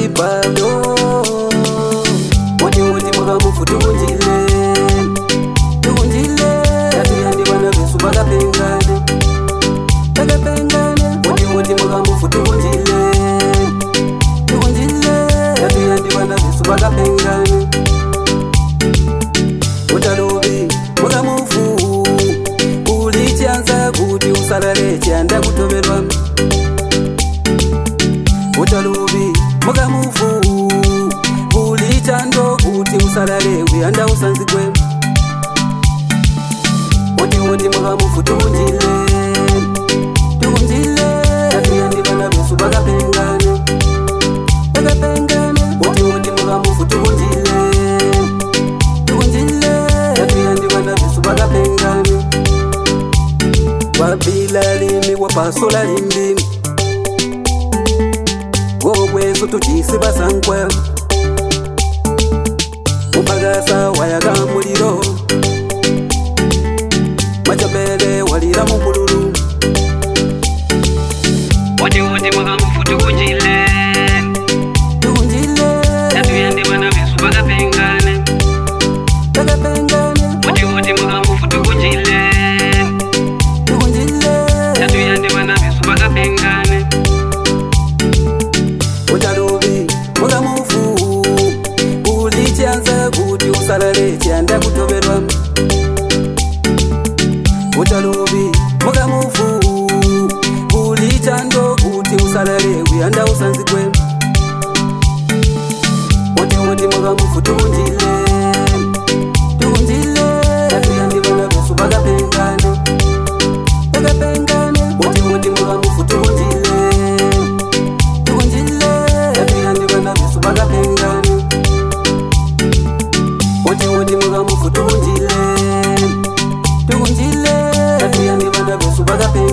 vipando Woti mukamufu tukunjile Yatuyandi wana vesu vakapengane Woti mukamufu tukunjile Yatuyandi wana vesu vakapengane Utalobi mukamufu ulichanza kuti usalale chanda kutomerwa Utalobi mukamufu ulichando kuti usalale uyanda usanzikwe Woti mukamufu tukunjile Yatuyandi wana vesu vakapengane Woti mukamufu tukunjile Yatuyandi wana vesu vakapengane Wabila limi wapasola limbi Gobweso tuchisiba sankwe Mupagasa wayaga muliro Machapele walira mupululu Woti mukamufu tukunjile Yatuyandi wana vesu vakapengane Woti mukamufu tukunjile Yatuyandi wana vesu vakapengane Utalobi mukamufu ulichanza kuti usalale chanda kutomerwa Utalobi mukamufu ulichando kuti usalale uyanda usanzikwe Woti mukamufu tukunjile Yatuyandi wana vesu vakapengane Woti mukamufu tukunjile Yatuyandi wana vesu vakapengane Woti mukamufu tukunjile Yatuyandi wana vesu vakapengane